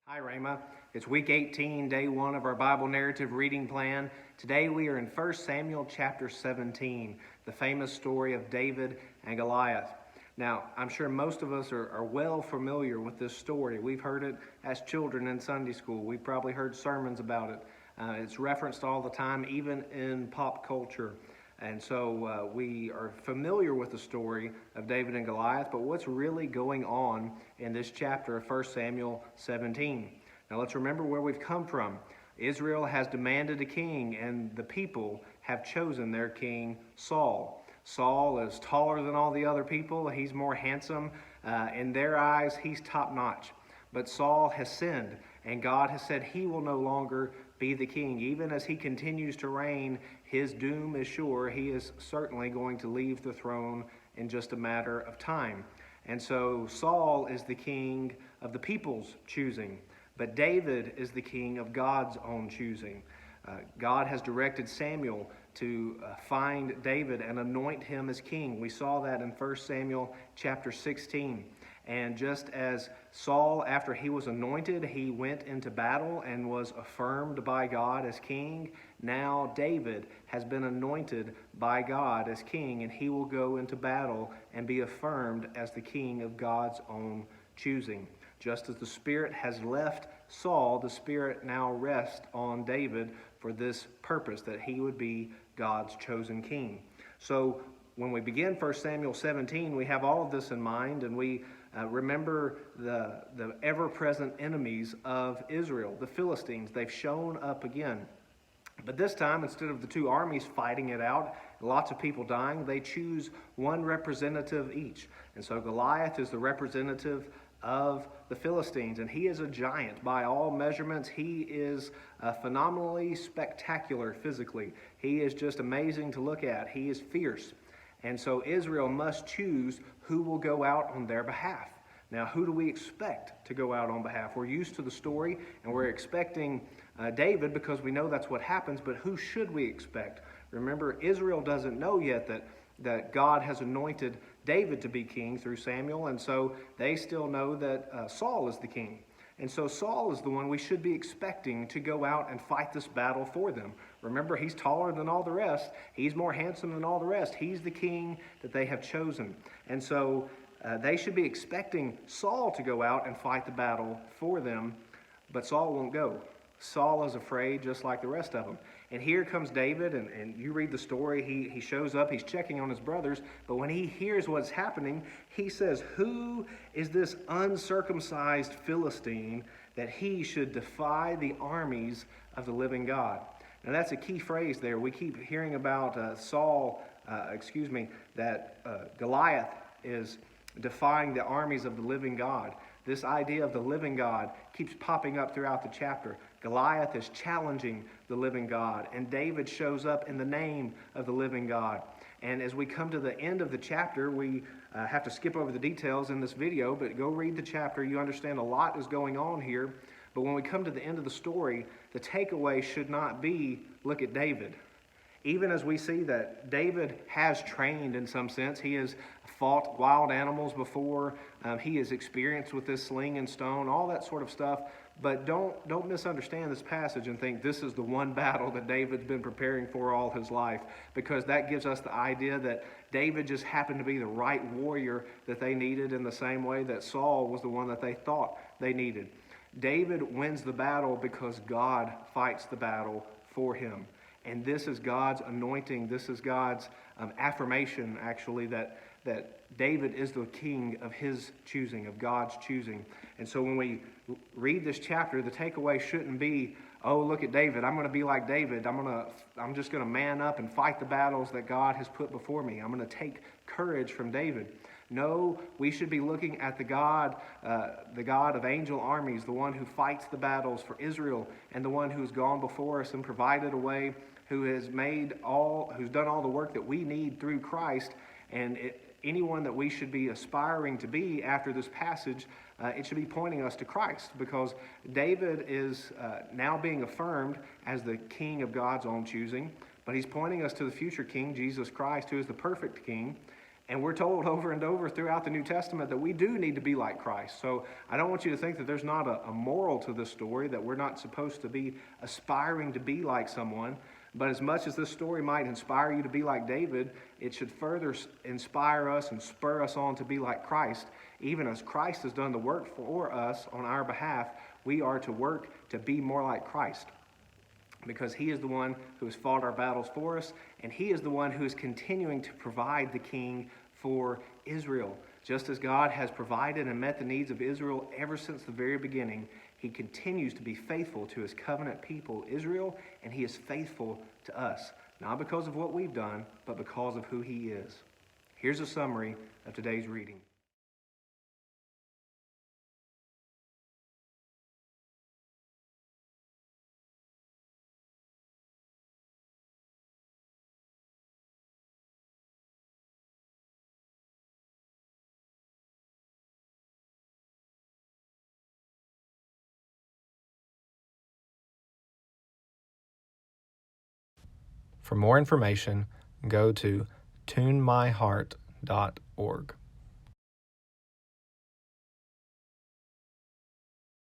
Hi, Rhema. It's week 18, day 1 of our Bible narrative reading plan. Today we are in 1 Samuel chapter 17, the famous story of David and Goliath. Now, I'm sure most of us are well familiar with this story. We've heard it as children in Sunday school. We've probably heard sermons about it. It's referenced all the time, even in pop culture. And so we are familiar with the story of David and Goliath, but what's really going on in this chapter of 1 Samuel 17? Now let's remember where we've come from. Israel has demanded a king, and the people have chosen their king, Saul. Saul is taller than all the other people. He's more handsome. In their eyes, he's top-notch. But Saul has sinned, and God has said he will no longer be the king. Even as he continues to reign, his doom is sure. He is certainly going to leave the throne in just a matter of time. And so Saul is the king of the people's choosing, but David is the king of God's own choosing. God has directed Samuel to find David and anoint him as king. We saw that in 1 Samuel chapter 16. And just as Saul, after he was anointed, he went into battle and was affirmed by God as king, now David has been anointed by God as king, and he will go into battle and be affirmed as the king of God's own choosing. Just as the Spirit has left Saul, the Spirit now rests on David for this purpose, that he would be God's chosen king. So when we begin 1 Samuel 17, we have all of this in mind, and we remember the ever-present enemies of Israel, the Philistines. They've shown up again. But this time, instead of the two armies fighting it out, lots of people dying, they choose one representative each. And so Goliath is the representative of the Philistines, and he is a giant by all measurements. He is phenomenally spectacular physically. He is just amazing to look at. He is fierce. And so Israel must choose who will go out on their behalf. Now, who do we expect to go out on behalf? We're used to the story, and we're expecting David because we know that's what happens, but who should we expect? Remember, Israel doesn't know yet that God has anointed David to be king through Samuel, and so they still know that Saul is the king. And so Saul is the one we should be expecting to go out and fight this battle for them. Remember, he's taller than all the rest. He's more handsome than all the rest. He's the king that they have chosen. And so they should be expecting Saul to go out and fight the battle for them, but Saul won't go. Saul is afraid just like the rest of them. And here comes David, and you read the story. He shows up, he's checking on his brothers, but when he hears what's happening, he says, "Who is this uncircumcised Philistine that he should defy the armies of the living God?" Now that's a key phrase there. We keep hearing about Goliath is defying the armies of the living God. This idea of the living God keeps popping up throughout the chapter. Goliath is challenging the living God, and David shows up in the name of the living God. And as we come to the end of the chapter, we have to skip over the details in this video, but go read the chapter. You understand a lot is going on here. But when we come to the end of the story, the takeaway should not be, look at David. Even as we see that David has trained in some sense, he has fought wild animals before, he is experienced with this sling and stone, all that sort of stuff. But don't misunderstand this passage and think this is the one battle that David's been preparing for all his life, because that gives us the idea that David just happened to be the right warrior that they needed in the same way that Saul was the one that they thought they needed. David wins the battle because God fights the battle for him. And this is God's anointing. This is God's affirmation, actually, that David is the king of his choosing, of God's choosing. And so when we read this chapter, the takeaway shouldn't be, oh, look at David. I'm going to be like David. I'm just going to man up and fight the battles that God has put before me. I'm going to take courage from David. No, we should be looking at the God of angel armies, the one who fights the battles for Israel, and the one who's gone before us and provided a way, who's done all the work that we need through Christ. And anyone that we should be aspiring to be after this passage, it should be pointing us to Christ, because David is now being affirmed as the king of God's own choosing, but he's pointing us to the future king, Jesus Christ, who is the perfect king. And we're told over and over throughout the New Testament that we do need to be like Christ. So I don't want you to think that there's not a moral to this story, that we're not supposed to be aspiring to be like someone. But as much as this story might inspire you to be like David, it should further inspire us and spur us on to be like Christ. Even as Christ has done the work for us on our behalf, we are to work to be more like Christ, because he is the one who has fought our battles for us, and he is the one who is continuing to provide the king for Israel. Just as God has provided and met the needs of Israel ever since the very beginning, he continues to be faithful to his covenant people, Israel, and he is faithful to us, not because of what we've done, but because of who he is. Here's a summary of today's reading. For more information, go to tunemyheart.org.